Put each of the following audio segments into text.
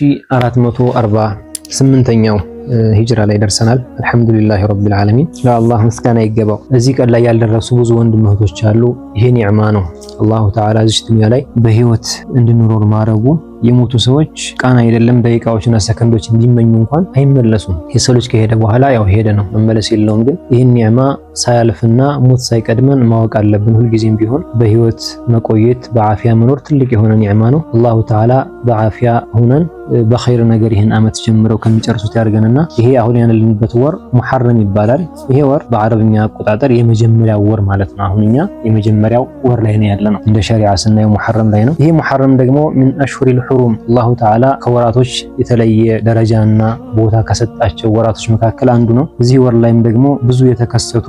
1448ኛው ሂጅራ ላይ ደርሰናል። አልሐምዱሊላህ ረቢል ዓለሚን ለአላህ ምስጋና ይገባው። እዚህ ቀን ላይ ያልደረሱ ብዙ ወንድም እህቶች አሉ። ይሄ ኒዕማ ነው። አላሁ ተዓላ እዚህ ዱንያ ላይ በህይወት እንድንኖር ማድረጉ የሞቱ ሰዎች ቃና አይደለም ደቂቃዎችና ሰከንዶች እንዲመኙ እንኳን አይመለሱም። የሰው ልጅ ከሄደ በኋላ ያው ሄደ ነው መመለስ የለውም። ግን ይህን ኒዕማ ሳያልፍና ሞት ሳይቀድመን ማወቅ አለብን። ሁልጊዜም ቢሆን በህይወት መቆየት በዓፊያ መኖር ትልቅ የሆነ ኒዕማ ነው። አላሁ ተዓላ በዓፊያ ሆነን በኸይር ነገር ይህን ዓመት ጀምረው ከሚጨርሱት ያድርገንና ይሄ አሁን ያለንበት ወር ሙሐረም ይባላል። ይሄ ወር በአረብኛ አቆጣጠር የመጀመሪያው ወር ማለት ነው። አሁን እኛ የመጀመሪያው ወር ላይ ነው ያለነው። እንደ ሸሪዓ ስናየው ሙሐረም ላይ ነው። ይሄ ሙሐረም ደግሞ ምን አሽሁሪል ሁሩም አላሁ ተዓላ ከወራቶች የተለየ ደረጃና ቦታ ከሰጣቸው ወራቶች መካከል አንዱ ነው። እዚህ ወር ላይም ደግሞ ብዙ የተከሰቱ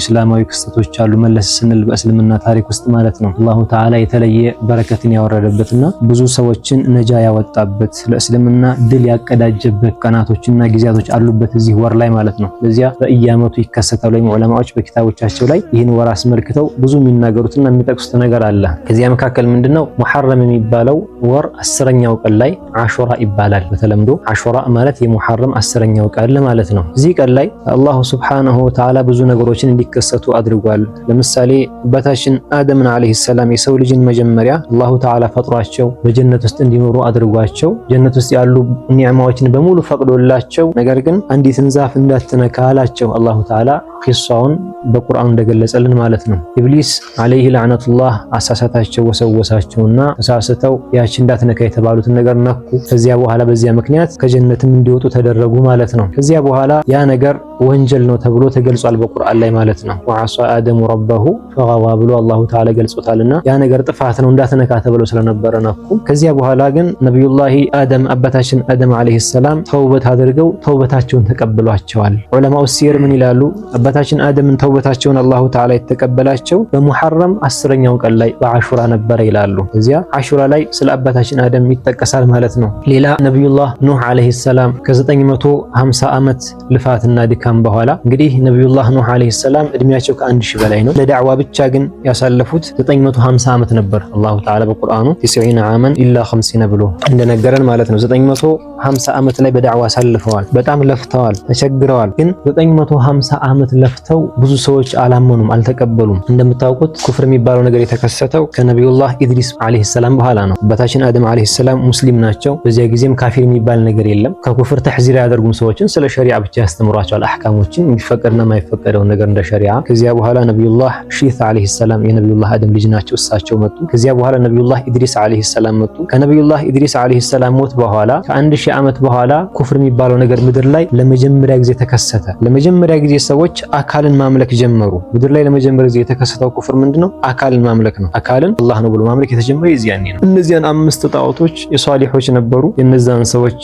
ኢስላማዊ ክስተቶች አሉ። መለስ ስንል በእስልምና ታሪክ ውስጥ ማለት ነው። አላሁ ተዓላ የተለየ በረከትን ያወረደበትና ብዙ ሰዎችን ነጃ ያወጣበት ለእስልምና ድል ያቀዳጀበት ቀናቶችና ጊዜያቶች አሉበት እዚህ ወር ላይ ማለት ነው። ለዚያ በየዓመቱ ይከሰታሉ። ዑለማዎች በኪታቦቻቸው ላይ ይህን ወር አስመልክተው ብዙ የሚናገሩትና የሚጠቅሱት ነገር አለ። ከዚያ መካከል ምንድነው ሙሐረም የሚባለው ወር 10ኛው ቀን ላይ አሹራ ይባላል። በተለምዶ አሹራ ማለት የሙሐረም 10ኛው ቀን ማለት ነው። እዚህ ቀን ላይ አላሁ ሱብሓነሁ ወተዓላ ብዙ ነገሮችን እንዲከሰቱ አድርጓል። ለምሳሌ አባታችን አደምን አለይሂ ሰላም የሰው ልጅን መጀመሪያ አላሁ ተዓላ ፈጥሯቸው በጀነት ውስጥ እንዲኖሩ አድርጓቸው ጀነት ውስጥ ያሉ ኒዕማዎችን በሙሉ ፈቅዶላቸው ነገር ግን አንዲትን ዛፍ እንዳትነካ አላቸው። አላሁ ተዓላ ቂሷውን በቁርአን እንደገለጸልን ማለት ነው። ኢብሊስ አለይሂ ለዕነቱላህ አሳሳታቸው፣ ወሰወሳቸውና ተሳስተው ያቺ እንዳትነካ የተባሉትን ነገር ነኩ። ከዚያ በኋላ በዚያ ምክንያት ከጀነትም እንዲወጡ ተደረጉ ማለት ነው። ከዚያ በኋላ ያ ነገር ወንጀል ነው ተብሎ ተገልጿል በቁርአን ላይ ማለት ነው። ወዐሳ አደሙ ረበሁ ፈገዋ ብሎ አላሁ ተዓላ ገልጾታልና ያ ነገር ጥፋት ነው እንዳትነካ ተብሎ ስለነበረ ነኩ። ከዚያ በኋላ ግን ነብዩላህ አደም አባታችን አደም አለይሂ ሰላም ተውበት አድርገው ተውበታቸውን ተቀብሏቸዋል። ዑለማው ሲር ምን ይላሉ? አባታችን አደምን ተውበታቸውን አላሁ ተዓላ የተቀበላቸው በሙሐረም 10ኛው ቀን ላይ በአሹራ ነበረ ይላሉ። እዚያ አሹራ ላይ ስለ አባታችን አደም ይጠቀሳል ማለት ነው። ሌላ ነብዩላህ ኑህ አለይሂ ሰላም ከ950 ዓመት ልፋትና ድካም በኋላ እንግዲህ ነብዩላህ ኑህ አለይሂ ሰላም እድሜያቸው ከ1000 በላይ ነው። ለዳዕዋ ብቻ ግን ያሳለፉት 950 ዓመት ነበር። አላሁ ተዓላ በቁርአኑ 90 ዓመን ኢላ 50 ብሎ እንደነገረን ማለት ነው። 950 ዓመት ላይ በዳዕዋ አሳልፈዋል። በጣም ለፍተዋል፣ ተቸግረዋል። ግን 950 ዓመት ለፍተው ብዙ ሰዎች አላመኑም፣ አልተቀበሉም። እንደምታውቁት ኩፍር የሚባለው ነገር የተከሰተው ከነብዩላህ ኢድሪስ አለይሂ ሰላም በኋላ ነው። አባታችን አደም አለይሂ ሰላም ሙስሊም ናቸው። በዚያ ጊዜም ካፊር የሚባል ነገር የለም። ከኩፍር ተሕዚር ያደርጉም ሰዎችን ስለ ሸሪዓ ብቻ ያስተምሯቸዋል። አህካሞችን የሚፈቀድና የማይፈቀደውን ነገር እንደ ሸሪዓ። ከዚያ በኋላ ነብዩላህ ሺት አለይሂ ሰላም የነብዩላህ አደም ልጅ ናቸው፣ እሳቸው መጡ። ከዚያ በኋላ ነብዩላህ ኢድሪስ አለይሂ ሰላም መጡ። ከነብዩላህ ኢድሪስ አለይሂ ሰላም ሞት በኋላ ከ1000 ዓመት በኋላ ኩፍር የሚባለው ነገር ምድር ላይ ለመጀመሪያ ጊዜ ተከሰተ። ለመጀመሪያ ጊዜ ሰዎች አካልን ማምለክ ጀመሩ። ምድር ላይ ለመጀመሪያ ጊዜ የተከሰተው ኩፍር ምንድነው? አካልን ማምለክ ነው። አካልን አላህ ነው ብሎ ማምለክ የተጀመረው የዚያኔ ነው። እነዚያን 5 ጣዖቶች የሷሊሖች ነበሩ። የነዛን ሰዎች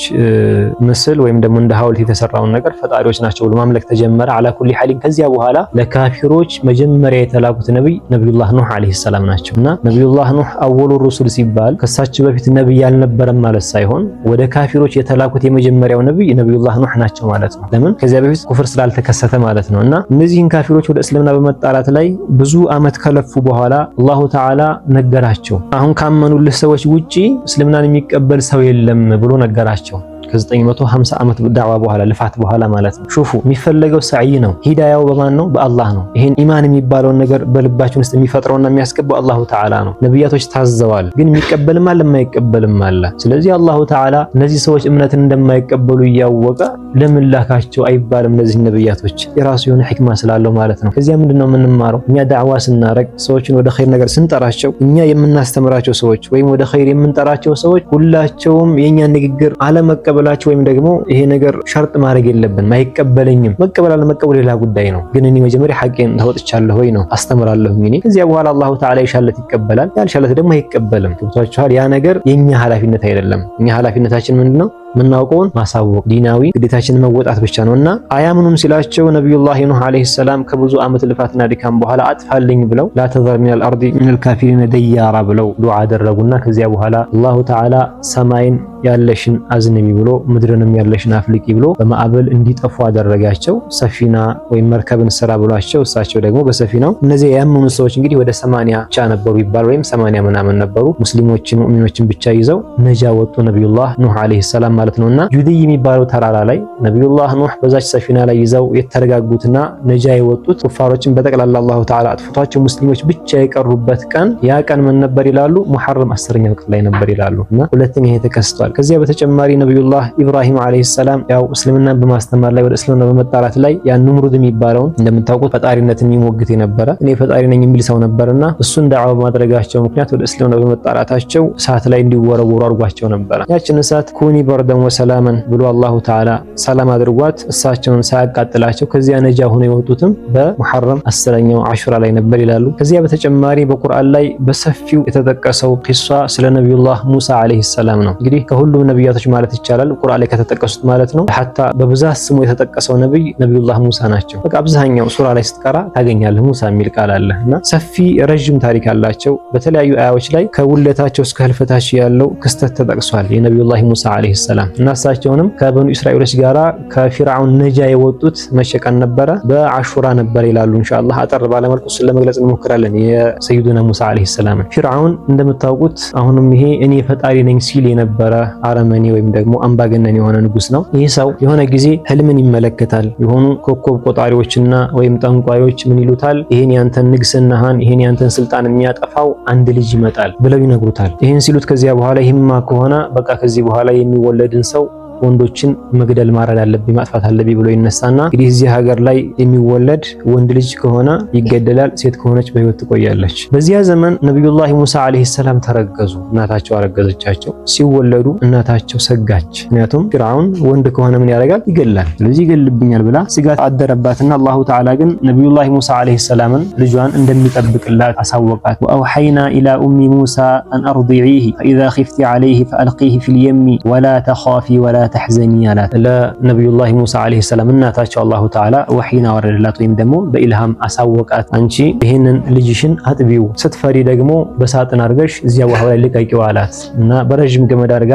ምስል ወይም ደግሞ እንደ ሐውልት የተሰራውን ነገር ፈጣሪዎች ናቸው ብሎ ማምለክ ተጀመረ። አላ ኩሊ ሐሊን ከዚያ በኋላ ለካፊሮች መጀመሪያ የተላኩት ነብይ ነብዩላህ ኑህ አለይሂ ሰላም ናቸው እና ነብዩላህ ኑህ አወሉ ሩሱል ሲባል ከሳቸው በፊት ነብይ ያልነበረም ማለት ሳይሆን ወደ ካፊሮች የተላኩት የመጀመሪያው ነብይ ነብዩላህ ኑህ ናቸው ማለት ነው። ለምን? ከዚያ በፊት ኩፍር ስላልተከሰተ ማለት ነው። እና እነዚህን ካፊሮች ወደ እስልምና በመጣራት ላይ ብዙ ዓመት ከለፉ በኋላ አላሁ ተዓላ ነገራቸው። አሁን ካመኑልህ ሰዎች ውጪ እስልምናን የሚቀበል ሰው የለም ብሎ ነገራቸው። ከ950 ዓመት ዳዕዋ በኋላ ልፋት በኋላ ማለት ነው። ሹፉ የሚፈለገው ሰዒ ነው። ሂዳያው በማን ነው? በአላህ ነው። ይሄን ኢማን የሚባለውን ነገር በልባችን ውስጥ የሚፈጥረውና የሚያስገባው አላሁ ተዓላ ነው። ነብያቶች ታዘዋል፣ ግን የሚቀበልም አለ የማይቀበልም አለ። ስለዚህ አላሁ ተዓላ እነዚህ ሰዎች እምነትን እንደማይቀበሉ እያወቀ ለምን ላካቸው አይባልም። እነዚህ ነብያቶች የራሱ የሆነ ሕክማ ስላለው ማለት ነው። ከዚያ ምንድነው የምንማረው? እኛ ዳዕዋ ስናረግ ሰዎችን ወደ ኸይር ነገር ስንጠራቸው እኛ የምናስተምራቸው ሰዎች ወይም ወደ ኸይር የምንጠራቸው ሰዎች ሁላቸውም የኛ ንግግር አለመቀበል ብላችሁ ወይም ደግሞ ይሄ ነገር ሸርጥ ማድረግ የለብንም። አይቀበለኝም መቀበል አለመቀበል ሌላ ጉዳይ ነው። ግን እኔ መጀመሪያ ሐቄን ተወጥቻለሁ ወይ ነው አስተምራለሁ። እኔ ከዚያ በኋላ አላሁ ተዓላ ይሻለት ይቀበላል፣ ያልሻለት ደግሞ አይቀበልም። ገብቷችኋል? ያ ነገር የኛ ኃላፊነት አይደለም። እኛ ኃላፊነታችን ምንድነው? የምናውቀውን ማሳወቅ ዲናዊ ግዴታችንን መወጣት ብቻ ነውና አያምኑም ሲላቸው ነብዩላህ ኑህ አለይሂ ሰላም ከብዙ ዓመት ልፋትና ድካም በኋላ አጥፋልኝ ብለው ላ ተዘር ሚነል አርዲ ሚነል ካፊሪን ደያራ ብለው ዱዓ አደረጉና ከዚያ በኋላ አላሁ ተዓላ ሰማይን ያለሽን አዝንቢ ብሎ ምድርንም ያለሽን አፍልቂ ብሎ በማዕበል እንዲጠፉ አደረጋቸው። ሰፊና ወይም መርከብን ስራ ብሏቸው እሳቸው ደግሞ በሰፊናው እነዚህ ያመኑ ሰዎች እንግዲህ ወደ 80 ብቻ ነበሩ ይባል ወይም 80 ምናምን ነበሩ ሙስሊሞችን ሙእሚኖችን ብቻ ይዘው ነጃ ወጡ ነብዩላህ ኑህ አለይሂ ሰላም ማለት ነውና ጁድይ የሚባለው ተራራ ላይ ነብዩላህ ኑህ በዛች ሰፊና ላይ ይዘው የተረጋጉትና ነጃ የወጡት ኩፋሮችን በጠቅላላ አላሁ ተዓላ አጥፍቷቸው ሙስሊሞች ብቻ የቀሩበት ቀን ያ ቀን ምን ነበር ይላሉ? ሙሐረም 10ኛው ቀን ላይ ነበር ይላሉ። እና ሁለተኛ ይሄ ተከስቷል። ከዚያ በተጨማሪ ነብዩላህ ኢብራሂም አለይሂ ሰላም ያው እስልምናን በማስተማር ላይ ወደ እስልምና በመጣራት ላይ ያን ኑምሩድ የሚባለውን እንደምታውቁት ፈጣሪነትን የሚሞግት የነበረ እኔ ፈጣሪ ነኝ የሚል ሰው ነበርና እሱን ዳዕዋ በማድረጋቸው ምክንያት ወደ እስልምና በመጣራታቸው እሳት ላይ እንዲወረወሩ አድርጓቸው ነበረ። ያችን እሳት ኩኒ በርደን ወሰላመን ብሎ አላሁ ተዓላ ሰላም አድርጓት እሳቸውን ሳያቃጥላቸው ከዚያ ነጃ ሆነው የወጡትም በሙሐረም 10ኛው አሹራ ላይ ነበር ይላሉ። ከዚያ በተጨማሪ በቁርአን ላይ በሰፊው የተጠቀሰው ቂሷ ስለ ነብዩላህ ሙሳ አለይሂ ሰላም ነው። እንግዲህ ከሁሉም ነብያቶች ማለት ይቻላል ቁርአን ላይ ከተጠቀሱት ማለት ነው ሐታ በብዛት ስሙ የተጠቀሰው ነብይ ነብዩላህ ሙሳ ናቸው። በቃ አብዛኛው ሱራ ላይ ስትቀራ ታገኛለህ ሙሳ የሚል ቃል አለ እና ሰፊ ረጅም ታሪክ አላቸው። በተለያዩ አያዎች ላይ ከውለታቸው እስከ ህልፈታቸው ያለው ክስተት ተጠቅሷል የነብዩላህ ሙሳ አለይሂ ሰላም እና እሳቸውንም ከበኑ እስራኤሎች ጋራ ከፊርዓውን ነጃ የወጡት መቼ ቀን ነበረ? በአሹራ ነበር ይላሉ። ኢንሻአላህ አጠር ባለመልኩ ለመግለጽ እንሞክራለን የሰይዱና ሙሳ አለይሂ ሰላም። ፊርዓውን እንደምታውቁት አሁንም ይሄ እኔ ፈጣሪ ነኝ ሲል የነበረ አረመኔ ወይም ደግሞ አምባገነን የሆነ ንጉስ ነው። ይህ ሰው የሆነ ጊዜ ህልምን ይመለከታል። የሆኑ ኮከብ ቆጣሪዎችና ወይም ጠንቋዮች ምን ይሉታል? ይሄን ያንተን ንግስናህን ይሄን ያንተን ስልጣን የሚያጠፋው አንድ ልጅ ይመጣል ብለው ይነግሩታል። ይሄን ሲሉት ከዚያ በኋላ ይህማ ከሆነ በቃ ከዚህ በኋላ የሚወለድን ሰው ወንዶችን መግደል ማረድ አለብኝ ማጥፋት አለብኝ ብሎ ይነሳና እንግዲህ እዚህ ሀገር ላይ የሚወለድ ወንድ ልጅ ከሆነ ይገደላል፣ ሴት ከሆነች በህይወት ትቆያለች። በዚያ ዘመን ነብዩላህ ሙሳ አለይሂ ሰላም ተረገዙ። እናታቸው አረገዘቻቸው። ሲወለዱ እናታቸው ሰጋች። ምክንያቱም ፊርዓውን ወንድ ከሆነ ምን ያደርጋል? ይገላል። ስለዚህ ይገልብኛል ብላ ስጋት አደረባትና አላሁ ተዓላ ግን ነብዩላህ ሙሳ አለይሂ ሰላምን ልጇን እንደሚጠብቅላት አሳወቃት። ወአውሐይና ኢላ ኡሚ ሙሳ አን አርዲዒሂ ፈኢዛ ኺፍቲ አለይሂ ፈአልቂሂ ፊል የሚ ወላ ተኻፊ ወላ ተሕዘኒ አላት። ለነብዩላህ ሙሳ አለይሂ ሰላም እናታቸው አላሁ ተዓላ ወሒና ወረደላት ወይም ደግሞ በኢልሃም አሳወቃት። አንቺ ይህንን ልጅሽን አጥቢው፣ ስትፈሪ ደግሞ በሳጥን አድርገሽ እዚያ ውሃ ላይ ልቀቂው አላት እና በረዥም ገመድ አድርጋ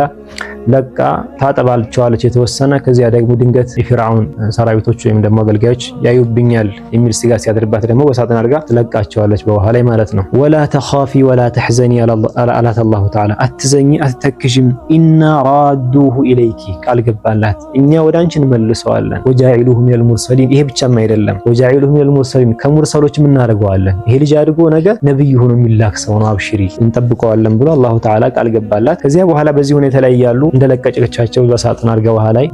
ለቃ ታጠባልቸዋለች የተወሰነ። ከዚያ ደግሞ ድንገት የፊርዓውን ሰራዊቶች ወይም ደግሞ አገልጋዮች ያዩብኛል የሚል ስጋት ሲያድርባት ደግሞ በሳጥን አድርጋ ትለቃቸዋለች በውሃ ላይ ማለት ነው። ወላ ተኻፊ ወላ ተሕዘኒ አላት አላሁ ተዓላ፣ አትዘኝ አትተክዥም፣ ኢና ራዱሁ ኢለይኪ ቃል ገባላት እኛ ወደ አንቺ እንመልሰዋለን። ወጃኢሉሁ ሚነል ሙርሰሊን፣ ይሄ ብቻም አይደለም ወጃኢሉሁ ሚነል ሙርሰሊን ከሙርሰሎችም እናደርገዋለን። ይሄ ልጅ አድጎ ነገ ነብይ ሆኖ የሚላክ ሰው ነው፣ አብሽሪ እንጠብቀዋለን ብሎ አላሁ ተዓላ ቃል ገባላት። ከዚያ በኋላ በዚህ ሁኔታ ላይ ያሉ እንደለቀቀቻቸው በሳጥን አድርጋ ውሃ ላይ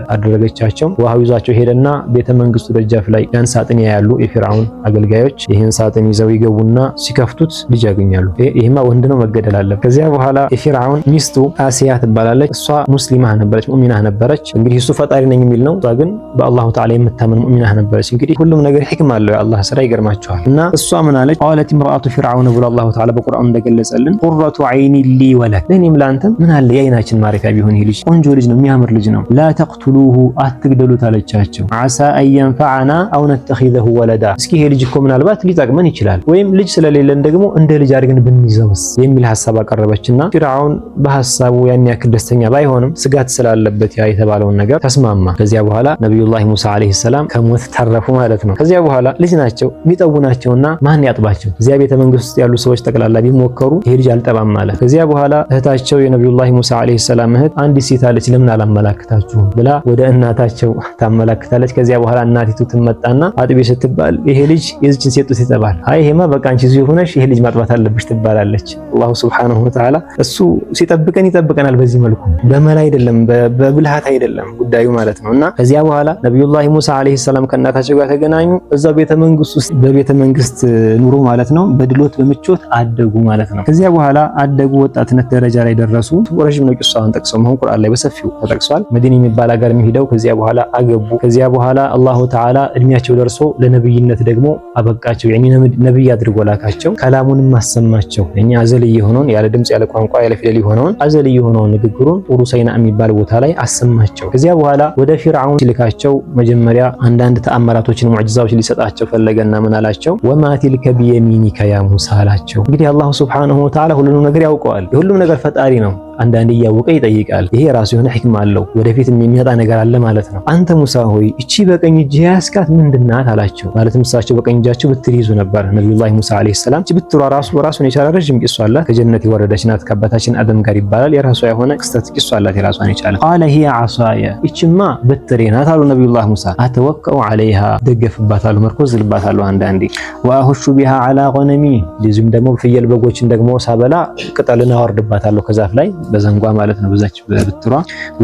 እንዳደረገቻቸው ውሃው ይዟቸው ሄደና ቤተ መንግስቱ ደጃፍ ላይ ያን ሳጥን ያያሉ የፊርዓውን አገልጋዮች። ይህን ሳጥን ይዘው ይገቡና ሲከፍቱት ልጅ ያገኛሉ። ይሄማ ወንድ ነው መገደል አለበት። ከዚያ በኋላ የፊርዓውን ሚስቱ አሲያ ትባላለች። እሷ ሙስሊማ ነበረች፣ ሙእሚና ነበረች። እንግዲህ እሱ ፈጣሪ ነኝ የሚል ነው፣ እሷ ግን በአላሁ ተዓላ የምታምን ሙእሚና ነበረች። እንግዲህ ሁሉም ነገር ሕክማ አለው የአላህ ስራ ይገርማቸዋል። እና እሷ ምን አለች? ቃለት ኢምራአቱ ፊርዓውን ብሎ አላሁ ተዓላ በቁርአኑ እንደገለጸልን ቁረቱ ዐይኒ ሊ ወለክ፣ ለእኔም ለአንተም ምን አለ የዓይናችን ማረፊያ ቢሆን ይህ ልጅ ቆንጆ ልጅ ነው፣ የሚያምር ልጅ ነው። ላ ተቅቱሉሁ አትግደሉት አለቻቸው። ዓሳ አየንፈዓና አው ነተኺዘሁ ወለዳ፣ እስኪ ይሄ ልጅ እኮ ምናልባት ሊጠቅመን ይችላል፣ ወይም ልጅ ስለሌለን ደግሞ እንደ ልጅ አድርገን ብንይዘውስ የሚል ሐሳብ አቀረበችና ፊርዓውን በሐሳቡ ያን ያክል ደስተኛ ባይሆንም ስጋት ስላለበት ያ የተባለውን ነገር ተስማማ። ከዚያ በኋላ ነብዩላህ ሙሳ አለይሂ ሰላም ከሞት ተረፉ ማለት ነው። ከዚያ በኋላ ልጅ ናቸው የሚጠቡ ናቸውና ማን ያጥባቸው? እዚያ ቤተ መንግስት ውስጥ ያሉ ሰዎች ጠቅላላ ቢሞከሩ ይሄ ልጅ አልጠባም ማለት። ከዚያ በኋላ እህታቸው የነብዩላህ ሙሳ አለይሂ ሰላም እህት አንዲት ሴት አለች፣ ለምን አላመላክታችሁም ብላ ወደ እናታቸው ታመላክታለች። ከዚያ በኋላ እናቲቱ ትመጣና አጥቢ ስትባል ይሄ ልጅ የዚችን ሴት ጡት ይጠባል፣ አይ ይሄማ በቃ አንቺ እዚሁ ሆነሽ ይሄ ልጅ ማጥባት አለብሽ ትባላለች። አላሁ ሱብሓነሁ ወተዓላ እሱ ሲጠብቀን ይጠብቀናል። በዚህ መልኩ በመላ አይደለም በብልሃት አይደለም ጉዳዩ ማለት ነው። እና ከዚያ በኋላ ነብዩላህ ሙሳ አለይሂ ሰላም ከእናታቸው ጋር ተገናኙ። እዛው ቤተ መንግስት ውስጥ በቤተ መንግስት ኑሮ ማለት ነው፣ በድሎት በምቾት አደጉ ማለት ነው። ከዚያ በኋላ አደጉ፣ ወጣትነት ደረጃ ላይ ደረሱ። ረጅም ነው ቂሷን ጠቅሰው መሆን ቁርአን ላይ በሰፊው ተጠቅሷል። መዲና የሚባል ሀገር ሄደው ከዚያ በኋላ አገቡ። ከዚያ በኋላ አላሁ ተዓላ እድሜያቸው ደርሶ ለነብይነት ደግሞ አበቃቸው። ያኒ ነብይ አድርጎ ላካቸው። ከላሙንም ማሰማቸው እኛ አዘልይ የሆነውን ያለ ድምጽ ያለ ቋንቋ ያለ ፊደል የሆነውን አዘልይ የሆነውን ንግግሩን ጡሩ ሰይና የሚባል ቦታ ላይ ላይ አሰማቸው። ከዚያ በኋላ ወደ ፊርዓውን ሲልካቸው መጀመሪያ አንዳንድ ተአምራቶችን ሙዕጂዛዎች ሊሰጣቸው ፈለገና ምን አላቸው? ወማ ቲልከ ቢየሚኒከ ያ ሙሳ አላቸው። እንግዲህ አላሁ ሱብሓነሁ ወተዓላ ሁሉንም ነገር ያውቀዋል። የሁሉም ነገር ፈጣሪ ነው። አንዳንድ እያወቀ ይጠይቃል። ይሄ ራሱ የሆነ ሕክማ አለው። ወደፊት የሚመጣ ነገር አለ ማለት ነው። አንተ ሙሳ ሆይ እቺ በቀኝ እጅ ያስካት ምንድናት አላቸው። ማለትም እሳቸው በቀኝ እጃቸው ብትር ይዙ ነበር። ነብዩላህ ሙሳ አለይሂ ሰላም እቺ ብትሯ ራሱን የቻለ ረጅም ቂሷ አላት። ከጀነት የወረደች ናት። ከአባታችን አደም ጋር ይባላል። የራሷ የሆነ ክስተት ቂሷ አላት የራሷን የቻለ። ቃለ ሂየ ዓሳየ እቺማ ብትሬ ናት አሉ ነብዩላህ ሙሳ። አተወከኡ ዐለይሃ ደገፍባታለሁ፣ መርኮዝልባታለሁ አንዳንዴ። ወአሁሹ ቢሃ ዐላ ገነሚ ለዚህም ደግሞ ፍየል በጎችን ደግሞ ሳበላ ቅጠልን አወርድባታለሁ ከዛፍ ላይ በዘንጓ ማለት ነው። በዛች ብትሯ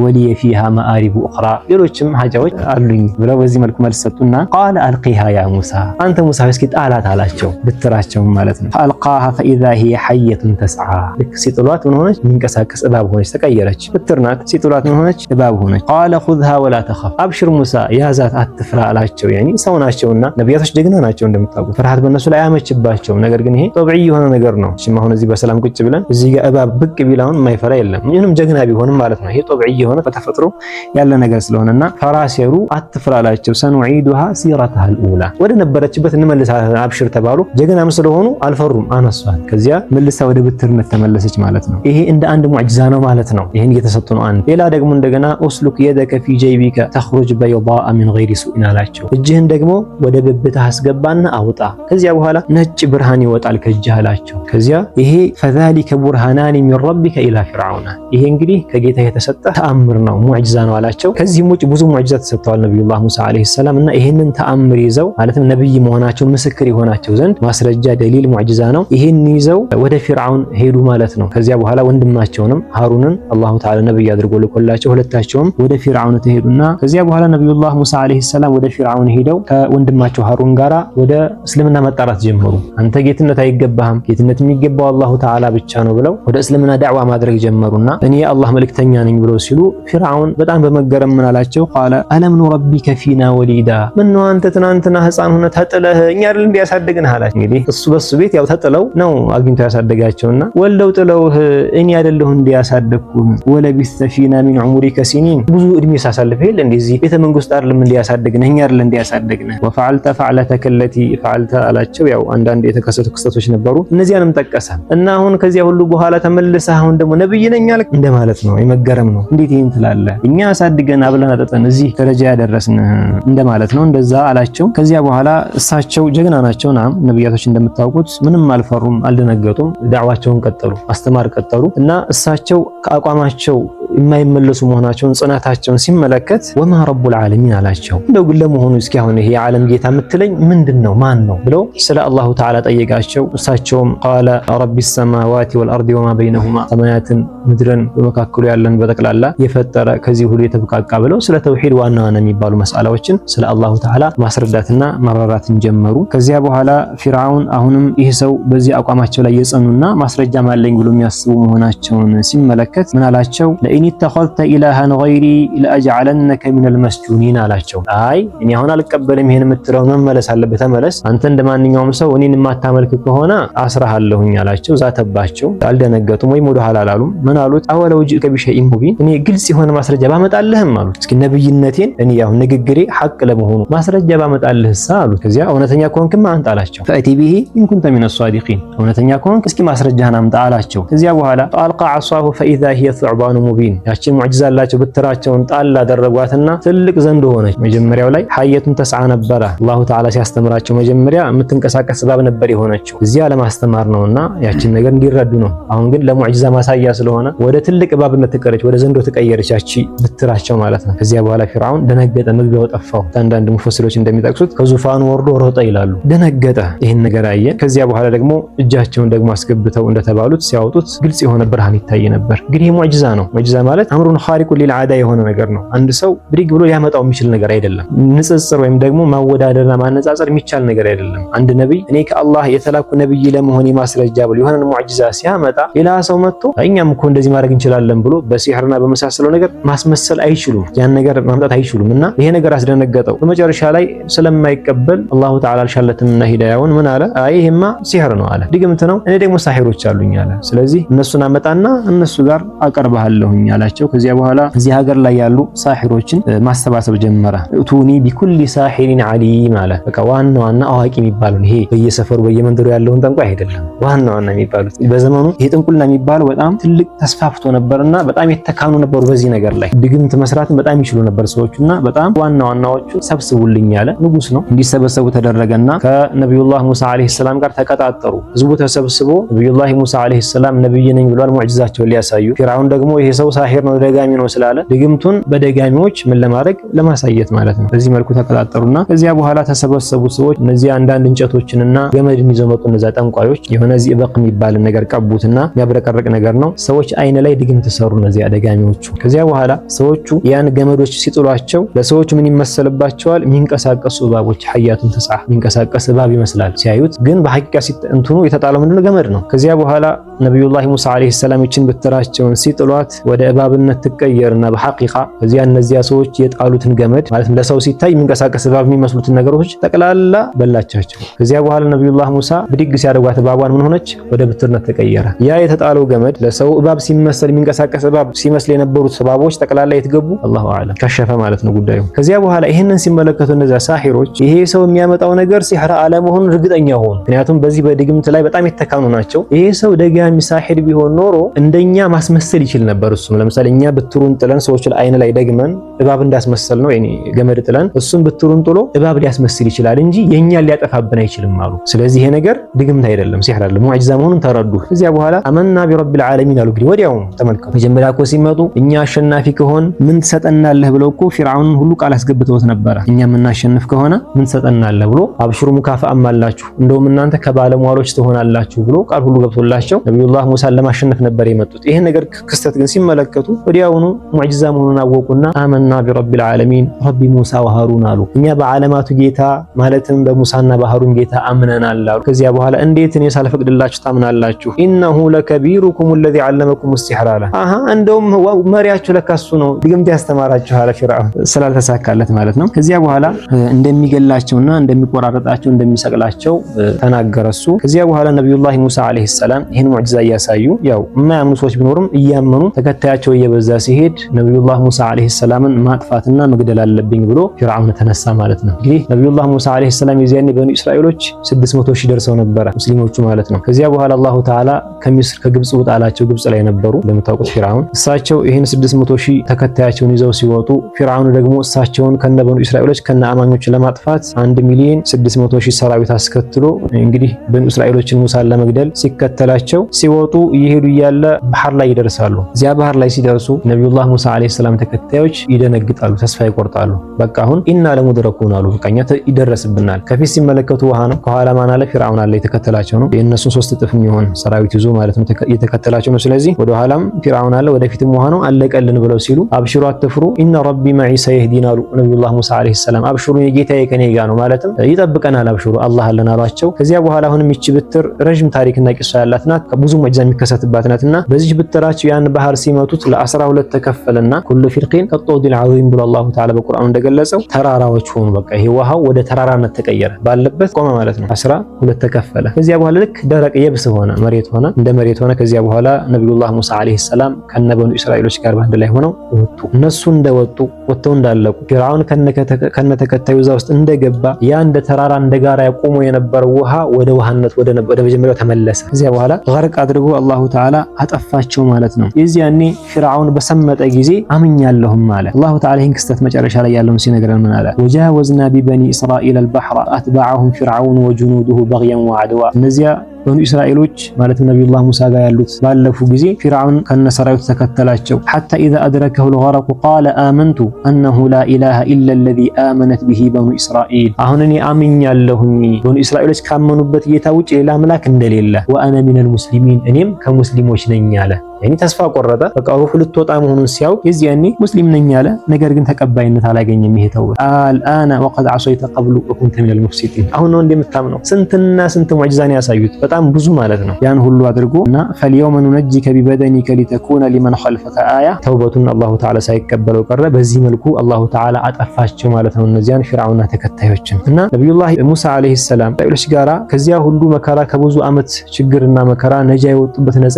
ወሊየ ፊሃ መአሪቡ ኡኽራ ሌሎችም ሀጃዎች አሉኝ ብለው በዚህ መልኩ መልስ ሰጡና ቃለ አልቂሃ ያ ሙሳ አንተ ሙሳ እስኪ ጣላት አላቸው። ብትራቸው ማለት ነው። ፈአልቃሃ ፈኢዛ ሂየ ሐየቱን ተስዓ ልክ ሲጥሏት ምን ሆነች? የሚንቀሳቀስ እባብ ሆነች፣ ተቀየረች። ብትር ናት። ሲጥሏት ምን ሆነች? እባብ ሆነች። ቃለ ኹዝሃ ወላ ተኸፍ አብሽር ሙሳ ያዛት አትፍራ አላቸው። ያኒ ሰው ናቸውና ነቢያቶች ጀግና ናቸው እንደምታውቁት። ፍርሃት በእነሱ ላይ አያመችባቸውም። ነገር ግን ይሄ ጠብዒ የሆነ ነገር ነው። እሺ አሁን እዚህ በሰላም ቁጭ ብለን እዚህ ጋር እባብ ብቅ ቢላውን የማይፈራ የለም። ምንም ጀግና ቢሆንም ማለት ነው። ይሄ ጠብዒ የሆነ በተፈጥሮ ያለ ነገር ስለሆነና ፈራሴሩ አትፍራላቸው። ሰኑዒዱሃ ሲረተሃ አልኡላ ወደ ነበረችበት እንመልሳለን አብሽር ተባሉ። ጀግናም ስለሆኑ አልፈሩም፣ አነሷት። ከዚያ መልሳ ወደ ብትርነት ተመለሰች ማለት ነው። ይሄ እንደ አንድ ሙዕጂዛ ነው ማለት ነው። ይሄን እየተሰጡ ነው። አንድ ሌላ ደግሞ እንደገና ኡስሉክ የደከ ፊ ጀይቢከ ተኽሩጅ በይዳአ ሚን ገይሪ ሱኢን አላቸው። እጅህን ደግሞ ወደ ብብትህ አስገባና አውጣ። ከዚያ በኋላ ነጭ ብርሃን ይወጣል ከእጅህ አላቸው። ከዚያ ይሄ ፈዛሊከ ቡርሃናኒ ሚን ረቢከ ኢላ ፊርዓውና ይሄ እንግዲህ ከጌታ የተሰጠ ተአምር ነው፣ ሙዕጂዛ ነው አላቸው። ከዚህም ውጭ ብዙ ሙዕጂዛ ተሰጥተዋል ነብዩላህ ሙሳ አለይሂ ሰላም እና ይሄንን ተአምር ይዘው ማለትም ነብይ መሆናቸው ምስክር የሆናቸው ዘንድ ማስረጃ ደሊል ሙዕጂዛ ነው። ይሄን ይዘው ወደ ፊርዓውን ሄዱ ማለት ነው። ከዚያ በኋላ ወንድማቸውንም ሃሩንን አላሁ ተዓላ ነብይ አድርጎ ልኮላቸው ሁለታቸውም ወደ ፊርዓውን ተሄዱና ከዚያ በኋላ ነብዩላህ ሙሳ አለይሂ ሰላም ወደ ፊርዓውን ሄደው ከወንድማቸው ሃሩን ጋራ ወደ እስልምና መጣራት ጀመሩ። አንተ ጌትነት አይገባህም፣ ጌትነት የሚገባው አላሁ ተዓላ ብቻ ነው ብለው ወደ እስልምና ዳዕዋ ማድረግ ጀመሩና እኔ የአላህ መልእክተኛ ነኝ ብለው ሲሉ ፊርዓውን በጣም በመገረም ምን አላቸው? ቃለ አለም ኑረቢከ ፊና ወሊዳ ምነው አንተ ትናንትና ህፃን ሆነ ተጥለህ እኛ አይደል እንዲያሳደግንህ አላቸው። እንግዲህ እሱ በሱ ቤት ያው ተጥለው ነው አግኝቶ ያሳደጋቸውና ወልደው ጥለውህ እኔ አይደለሁ እንዲያሳደግኩህ ወለቢስተ ፊና ሚን ዑሙሪከ ሲኒን ብዙ እድሜ ሳሳልፍ ይል እንደዚህ ቤተ መንግስት አይደለም እንዲያሳደግንህ እኛ አይደል እንዲያሳደግንህ ወፈዓልተ ፈዕለተከ ለቲ ፈዓልተ አላቸው። ያው አንዳንድ የተከሰቱ ክስተቶች ነበሩ እነዚያንም ጠቀሰ እና አሁን ከዚያ ሁሉ በኋላ ተመልሰህ አሁን ደግሞ ነብይ ነኝ አልክ እንደማለት ነው። የመገረም ነው። እንዴት ይሄን ትላለህ? እኛ አሳድገን አብለን አጠጠን እዚህ ደረጃ ያደረስን እንደማለት ነው። እንደዛ አላቸው። ከዚያ በኋላ እሳቸው ጀግና ናቸው። ናም ነብያቶች እንደምታውቁት ምንም አልፈሩም፣ አልደነገጡም። ዳዕዋቸውን ቀጠሉ፣ ማስተማር ቀጠሉ እና እሳቸው ከአቋማቸው የማይመለሱ መሆናቸውን ጽናታቸውን ሲመለከት ወማ ረቡል ዓለሚን አላቸው። እንደው ግን ለመሆኑ እስኪ አሁን ይሄ የዓለም ጌታ የምትለኝ ምንድነው? ማን ነው ብለው ስለ አላሁ ተዓላ ጠየቃቸው። እሳቸውም ቃለ ረቢ ሰማዋቲ ወልአርዲ ወማ በይነሁማ ሰማያትን ምድርን በመካከሉ ያለን በጠቅላላ የፈጠረ ከዚህ ሁሉ የተብቃቃ ብለው ስለ ተውሂድ ዋና ዋና የሚባሉ መስአላዎችን ስለ አላሁ ተዓላ ማስረዳትና ማብራራትን ጀመሩ። ከዚያ በኋላ ፊርዓውን አሁንም ይህ ሰው በዚህ አቋማቸው ላይ የጸኑና ማስረጃ ማለኝ ብሎ የሚያስቡ መሆናቸውን ሲመለከት ምን አላቸው? ለኢን ተኸልተ ኢላሃን ገይሪ ለአጅዐለነከ ሚነል መስጁኒን አላቸው። አይ እኔ አሁን አልቀበልም፣ ይሄን የምትለውን መመለስ አለበት፣ ተመለስ። አንተ እንደማንኛውም ሰው እኔን የማታመልክ ከሆነ አስራሃለሁኝ አላቸው። ዛተባቸው። አልደነገጡም ወይም ወደ ኋላ አላሉም። ምን አሉት? አወለው ጅእከ ቢሸይኢን ሙቢን እኔ ግልጽ የሆነ ማስረጃ ባመጣልህም አሉት። እስኪ ነብይነቴን እኔ ያው ንግግሬ ሐቅ ለመሆኑ ማስረጃ ባመጣልህሳ አሉት። ከዚያ እውነተኛ ከሆንክማ አንተ አላቸው። ፈእቲ ቢሂ ኢን ኩንተ ሚነ ሷዲቂን እውነተኛ ከሆንክ እስኪ ማስረጃህን አምጣ አላቸው። ከዚያ በኋላ አልቃ ዐሷሁ ፈኢዛ ሂየ ሱዕባኑ ሙቢን ያቺን ሙዕጂዛ አላቸው። ብትራቸውን ጣል አደረጓትና ትልቅ ዘንዶ ሆነች። መጀመሪያው ላይ ሐየቱን ተስዓ ነበረ። አላሁ ተዓላ ሲያስተምራቸው መጀመሪያ የምትንቀሳቀስ እባብ ነበር የሆነችው። እዚያ ለማስተማር ነውና ያቺን ነገር እንዲረዱ ነው። አሁን ግን ለሙዕጂዛ ማሳያ ስለሆነ ወደ ትልቅ እባብነት ተቀየረች፣ ወደ ዘንዶ ተቀየረች ያቺ ብትራቸው ማለት ነው። ከዚያ በኋላ ፊርዓውን ደነገጠ፣ መግቢያው ጠፋው። አንዳንድ ሙፈሲሮች እንደሚጠቅሱት ከዙፋኑ ወርዶ ሮጠ ይላሉ። ደነገጠ፣ ይህን ነገር አየ። ከዚያ በኋላ ደግሞ እጃቸውን ደግሞ አስገብተው እንደተባሉት ሲያወጡት ግልጽ የሆነ ብርሃን ይታይ ነበር። እንግዲህ ሙዕጂዛ ነው። ሙዕጂዛ ማለት አምሩን ኻሪቁን ሊልዓዳ የሆነ ነገር ነው። አንድ ሰው ብድግ ብሎ ሊያመጣው የሚችል ነገር አይደለም። ንጽጽር ወይም ደግሞ ማወዳደርና ማነጻጸር የሚቻል ነገር አይደለም። አንድ ነብይ እኔ ከአላህ የተላኩ ነብይ ለመሆን ማስረጃ ብሎ የሆነ ሙዕጂዛ ሲያመጣ ሌላ ሰው መጥቶ እኛም እኮ እንደዚህ ማድረግ እንችላለን ብሎ በሲህርና በመሳሰለው ነገር ማስመሰል አይችሉም። ያን ነገር ማምጣት አይችሉም እና ይሄ ነገር አስደነገጠው። በመጨረሻ ላይ ስለማይቀበል አላሁ ተዓላ አልሻለትምና ሂዳያውን ምን አለ? አይ ይሄማ ሲህር ነው አለ፣ ድግምት ነው። እኔ ደግሞ ሳሂሮች አሉኝ አለ። ስለዚህ እነሱን አመጣና እነሱ ጋር አቀርባለሁኝ ላኩልኝ አላቸው። ከዚያ በኋላ እዚህ ሀገር ላይ ያሉ ሳሒሮችን ማሰባሰብ ጀመረ። ኡቱኒ ቢኩሊ ሳሒሪን ዓሊም አለ። በቃ ዋና አዋቂ የሚባለው ይሄ በየሰፈሩ በየመንደሩ ያለውን ጠንቋይ አይደለም፣ ዋና የሚባሉት በዘመኑ ይሄ ጥንቁልና የሚባለው በጣም ትልቅ ተስፋፍቶ ነበርና በጣም የተካኑ ነበሩ በዚህ ነገር ላይ ድግምት መስራትን በጣም ይችሉ ነበር ሰዎችና በጣም ዋናዎቹ ሰብስቡልኝ ያለ ንጉስ ነው። እንዲሰበሰቡ ተደረገና ከነብዩላህ ሙሳ አለይሂ ሰላም ጋር ተቀጣጠሩ። ህዝቡ ተሰብስቦ ነብዩላህ ሙሳ አለይሂ ሰላም ነብይ ነኝ ብሏል፣ ሙዕጂዛቸውን ሊያሳዩ። ፊርዓውን ደግሞ ይሄ ሰው ሳሒር ነው ደጋሚ ነው ስላለ ድግምቱን በደጋሚዎች ምን ለማድረግ ለማሳየት ማለት ነው። በዚህ መልኩ ተቀጣጠሩና ከዚያ በኋላ ተሰበሰቡ ሰዎች እነዚህ አንዳንድ እንጨቶችንና ገመድን ይዘው መጡ። እነዛ ጠንቋዮች የሆነ ዚበቅ የሚባል ነገር ቀቡትና የሚያብረቀርቅ ነገር ነው። ሰዎች አይን ላይ ድግምት ሰሩ እነዚህ ደጋሚዎቹ። ከዚያ በኋላ ሰዎቹ ያን ገመዶች ሲጥሏቸው ለሰዎች ምን ይመሰልባቸዋል? የሚንቀሳቀሱ እባቦች ሐያቱን ተስዓ የሚንቀሳቀስ እባብ ይመስላል ሲያዩት፣ ግን በሐቂቃ እንትኑ የተጣለው ምንድነው? ገመድ ነው። ከዚያ በኋላ ነብዩላህ ሙሳ አለይሂ ሰላም እችን በትራቸውን ሲጥሏት ወደ እባብነት ትቀየርና በሐቂቃ ከዚያ እነዚያ ሰዎች የጣሉትን ገመድ ማለት ለሰው ሲታይ የሚንቀሳቀስ እባብ የሚመስሉትን ነገሮች ጠቅላላ በላቻቸው። ከዚያ በኋላ ነብዩላህ ሙሳ ብድግ ሲያደርጓት እባቧን ምን ሆነች? ወደ ብትርነት ተቀየረ። ያ የተጣለው ገመድ ለሰው እባብ ሲመስል የሚንቀሳቀስ እባብ ሲመስል የነበሩት እባቦች ጠቅላላ የትገቡ አላሁ አዕለም ከሸፈ ማለት ነው ጉዳዩ። ከዚያ በኋላ ይሄንን ሲመለከቱ እነዚያ ሳሒሮች ይሄ ሰው የሚያመጣው ነገር ሲህር አለመሆኑን እርግጠኛ ሆኑ። ምክንያቱም በዚህ በድግምት ላይ በጣም የተካኑ ናቸው። ይሄ ሰው ደጋሚ ሳሒር ቢሆን ኖሮ እንደኛ ማስመሰል ይችል ነበር። እሱም ለምሳሌ እኛ ብትሩን ጥለን ሰዎች አይን ላይ ደግመን እባብ እንዳስመሰል ነው ገመድ ጥለን እሱም ብትሩን ጥሎ እባብ ሊያስመስል ይችላል እንጂ የኛን ሊያጠፋብን አይችልም አሉ። ስለዚህ ይሄ ነገር ድግምት አይደለም ሲህር አይደለም ሙዕጂዛ መሆኑን ተረዱ። ከዚያ በኋላ አመና ቢረቢል ዓለሚን አሉ። እንግዲህ ወዲያው ተመልከቱ። መጀመሪያ እኮ ሲመጡ እኛ አሸናፊ ከሆን ምን ትሰጠናለህ ብለው እኮ ፊርዓውን ሁሉ ቃል አስገብተውት ነበረ። እኛ የምናሸንፍ ከሆነ ምን ትሰጠናለህ ብሎ አብሽሩ ሙካፋአም አላችሁ እንደውም እናንተ ከባለሟሎች ትሆናላችሁ ብሎ ቃል ሁሉ ገብቶላቸው ነብዩላህ ሙሳን ለማሸነፍ ነበር የመጡት። ይሄን ነገር ክስተት ግን ሲመለከቱ ወዲያውኑ ሙዕጂዛ መሆኑን አወቁና አመና ቢረቢል ዓለሚን ረቢ ሙሳ ወሃሩን አሉ። እኛ በዓለማቱ ጌታ ማለትም በሙሳና በሃሩን ጌታ አምነናል አሉ። ከዚያ በኋላ እንዴት እኔ ሳልፈቅድላችሁ ታምናላችሁ? ኢነሁ ለከቢሩኩም الذي علمكم السحر አለ። እንደውም መሪያችሁ ለካሱ ነው ድግምት ያስተማራችሁ አለ ፊርዓውን ስላልተሳካለት ማለት ነው። ከዚያ በኋላ እንደሚገላቸውና እንደሚቆራረጣቸው እንደሚሰቅላቸው ተናገረ እሱ። ከዚያ በኋላ ነብዩላህ ሙሳ አለይሂ ሰላም ይሄን ሙዕጂዛ እያሳዩ ያው የማያምኑ ሰዎች ቢኖርም እያመኑ ተከታያቸው እየበዛ ሲሄድ ነብዩላህ ሙሳ አለይሂ ሰላምን ማጥፋትና መግደል አለብኝ ብሎ ፊርዓውን ተነሳ ማለት ነው። እንግዲህ ነብዩላህ ሙሳ አለይሂ ሰላም የዚያኔ በኑ እስራኤሎች 600 ሺህ ደርሰው ነበረ ሙስሊሞቹ ማለት ነው። ከዚያ በኋላ አላሁ ተዓላ ከሚስር ከግብጽ ወጣላቸው። ግብጽ ላይ ነበሩ ለምታውቁት ፊርዓውን። እሳቸው ይሄን 600 ሺህ ተከታያቸውን ይዘው ሲወጡ ፊርዓውን ደግሞ እሳቸውን ከነበኑ እስራኤሎች ከነ አማኞች ለማጥፋት 1,600,000 ሰራዊት አስከትሎ እንግዲህ በኑ እስራኤሎችን ሙሳን ለመግደል ሲከተላቸው ሲወጡ እየሄዱ እያለ ባህር ላይ ይደርሳሉ። እዚያ ባህር ላይ ሲደርሱ ነብዩላህ ሙሳ አለይሂ ሰላም ተከታዮች ይደነግጣሉ፣ ተስፋ ይቆርጣሉ። በቃ አሁን ኢና ለሙድረኩን አሉ። በቃኛ ይደረስብናል። ከፊት ሲመለከቱ ውሃ ነው፣ ከኋላ ማን አለ? ፊርዓውን አለ የተከተላቸው ነው። የእነሱን 3 እጥፍ የሚሆን ሰራዊት ይዞ ማለት ነው የተከተላቸው ነው። ስለዚህ ወደ ኋላም ፊርዓውን አለ፣ ወደፊትም ውሃ ነው። አለቀልን ብለው ሲሉ አብሽሩ አትፍሩ ኢነ ረቢ መዒ ሰየህዲን አሉ ነብዩላህ ሙሳ አለይሂ ሰላም። አብሽሩ የጌታዬ ከኔ ጋር ነው ማለትም ይጠብቀናል፣ አብሽሩ አላህ አለን አሏቸው። ከዚያ በኋላ አሁንም ይቺ ብትር ረጅም ታሪክና ቂሷ ያላት ናት፣ ብዙ ሙዕጂዛ የሚከሰትባት ናትና በዚህ ብትራቸው ያን ባህር ሲመቱት ለ12 ተከፈለና ኩሉ ፊርቂን ከጦዲል ዐዚም ብሎ አላሁ ተዓላ በቁርአኑ እንደገለጸው ተራራዎች ሆኑ። በቃ ይሄ ውሃው ወደ ተራራነት ተቀየረ፣ ባለበት ቆመ ማለት ነው። 12 ተከፈለ። ከዚያ በኋላ ልክ ደረቅ የብስ ሆነ፣ መሬት ሆነ፣ እንደ መሬት ሆነ። ከዚያ በኋላ ነብዩላህ ሙሳ አለይሂ ሰላም ከነበኑ እስራኤሎች ጋር ባንድ ላይ ሆነው ወጡ። እነሱ እንደወጡ ወጥተው እንዳለቁ ፊርዓውን ከነተከታዩ እዛ ውስጥ እንደገባ ያ እንደ ተራራ እንደ ጋራ ያቆሙ የነበረው ውሃ ወደ ውሃነት ወደ መጀመሪያው ተመለሰ። ከዚያ በኋላ ገርቅ አድርጎ አላሁ ተዓላ አጠፋቸው ማለት ነው። የዚያኔ ፊርዓውን በሰመጠ ጊዜ አምኛለሁም ማለት አላሁ ተዓላ ይህን ክስተት መጨረሻ ላይ ያለውን ሲነግረን ምን አለ? ወጃወዝና ቢበኒ እስራኤል አልበሕረ አትበዐሁም ፊርዓውን ወጁኑዱሁ በግየን ወዐድዋ። እነዚያ በኑ እስራኤሎች ማለት ነብዩላህ ሙሳ ጋር ያሉት ባለፉ ጊዜ ፊርዓውን ከነሰራዊቱ ተከተላቸው። ሐታ ኢዛ አድረከሁ الغرق قال آمنت أنه لا إله إلا الذي آمنت به بنو إسرائيل። አሁን እኔ አምኛለሁኝ በኑ እስራኤሎች ካመኑበት ጌታ ውጭ ሌላ አምላክ እንደሌለ ወአነ ሚነል ሙስሊሚን እኔም ከሙስሊሞች ነኝ አለ። ያኒ ተስፋ ቆረጠ። በቃ ሩህ ልትወጣ መሆኑን ሲያውቅ የዚያኔ ሙስሊም ነኝ አለ። ነገር ግን ተቀባይነት አላገኘም። ይሄ ተውበት አልአነ ወቀድ ዐሰይተ ቀብሉ ወኩንተ ሚነል ሙፍሲዲን። አሁን ነው እንደምታምነው ስንትና ስንት ሙዕጂዛን ያሳዩት። በጣም በጣም ብዙ ማለት ነው። ያን ሁሉ አድርጎና ፈልየውመ ኑነጂከ ቢበደኒከ ሊተኩነ ሊመን ኸልፈከ አያ ተውበቱን አላሁ ተዓላ ሳይቀበለው ቀረ። በዚህ መልኩ አላሁ ተዓላ አጠፋቸው ማለት ነው እነዚያን ፊርዓውንና ተከታዮችን። እና ነብዩላህ ሙሳ አለይሂ ሰላም ከሌሎች ጋራ ከዚያ ሁሉ መከራ ከብዙ ዓመት ችግርና መከራ ነጃ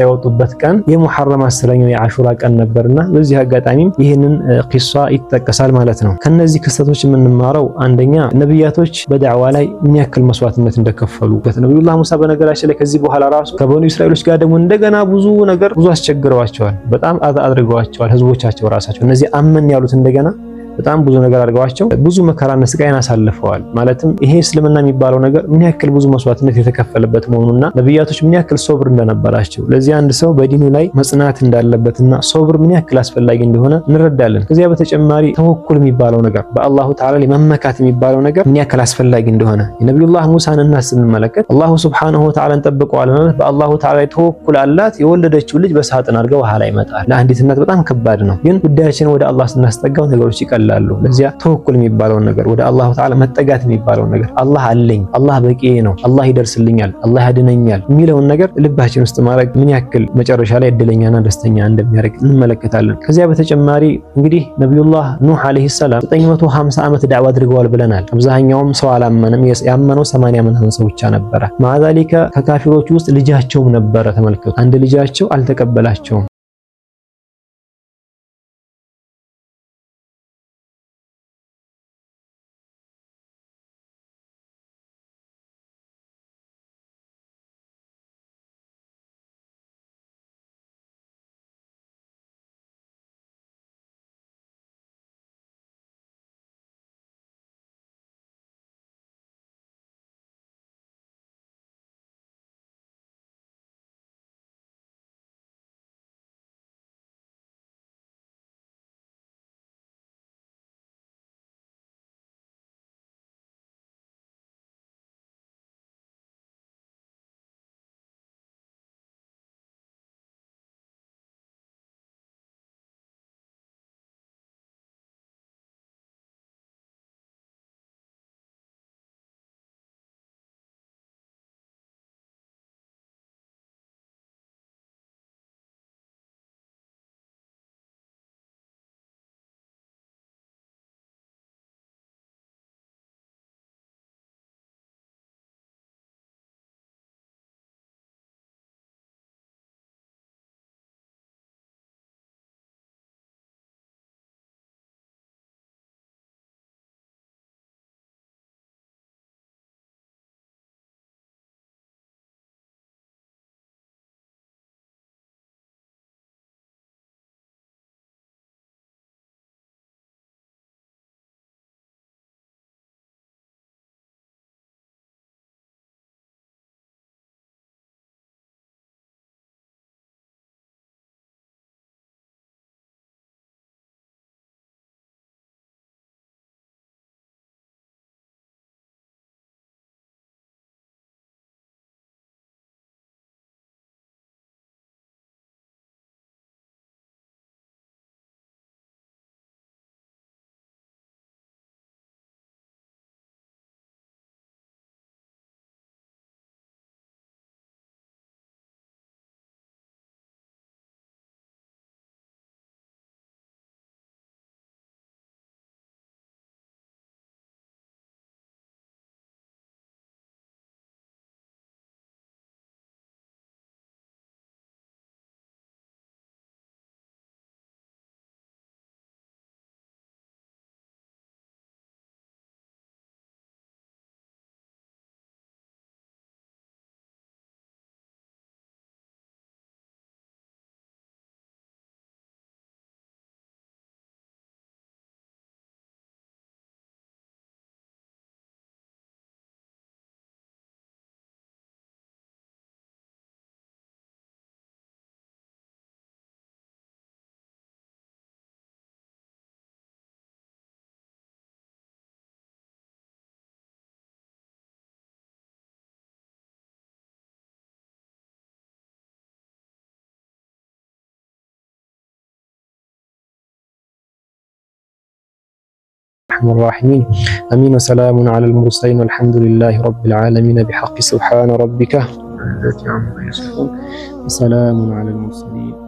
የወጡበት ቀን የሙሐረም 10ኛው የአሹራ ቀን ነበርና በዚህ አጋጣሚም ይህንን ቂሷ ይጠቀሳል ማለት ነው። ከነዚህ ክስተቶች የምንማረው አንደኛ ነብያቶች በዳዕዋ ላይ ምን ያክል መስዋዕትነት እንደከፈሉ ነብዩላህ ሙሳ በነገራችን ላይ ከዚህ በኋላ ራሱ ከበኑ እስራኤሎች ጋር ደግሞ እንደገና ብዙ አስቸግረዋቸዋል። በጣም አድርገዋቸዋል ህዝቦቻቸው ራሳቸው እነዚህ አመን ያሉት እንደገና በጣም ብዙ ነገር አድርገዋቸው ብዙ መከራና ስቃይን አሳልፈዋል። ማለትም ይሄ እስልምና የሚባለው ነገር ምን ያክል ብዙ መስዋዕትነት የተከፈለበት መሆኑና ነብያቶች ምን ያክል ሶብር እንደነበራቸው ለዚህ አንድ ሰው በዲኑ ላይ መጽናት እንዳለበትና ሶብር ምን ያክል አስፈላጊ እንደሆነ እንረዳለን። ከዚያ በተጨማሪ ተወኩል የሚባለው ነገር በአላሁ ተዓላ ላይ መመካት የሚባለው ነገር ምን ያክል አስፈላጊ እንደሆነ የነብዩላህ ሙሳን እናት ስንመለከት አላሁ ሱብሓነሁ ወተዓላን ጠብቀዋል ማለት በአላሁ ተዓላ ላይ ተወኩል አላት። የወለደችው ልጅ በሳጥን አድርገው ውሃ ላይ ይመጣል። ለአንዲት እናት በጣም ከባድ ነው። ግን ጉዳያችንን ወደ አላህ ስናስጠጋው ነገሮች ይቀላሉ። ለዚያ ተወኩል የሚባለውን ነገር ወደ አላሁ ተዓላ መጠጋት የሚባለውን ነገር አላህ አለኝ፣ አላህ በቂ ነው፣ አላህ ይደርስልኛል፣ አላህ ያድነኛል የሚለውን ነገር ልባችን ውስጥ ማድረግ ምን ያክል መጨረሻ ላይ እድለኛና ደስተኛ እንደሚያደርግ እንመለከታለን። ከዚያ በተጨማሪ እንግዲህ ነብዩላህ ኑህ አለይሂ ሰላም 950 ዓመት ዳዕዋ አድርገዋል ብለናል። አብዛኛውም ሰው አላመነም። ያመነው 80 ምናምን ሰው ብቻ ነበረ። ማዛሊከ ከካፊሮች ውስጥ ልጃቸውም ነበረ። ተመልከቱ፣ አንድ ልጃቸው አልተቀበላቸውም። الرحمن الرحيم امين وسلام على المرسلين والحمد لله رب العالمين بحق سبحان ربك رب العزة عما يصفون وسلام على المرسلين.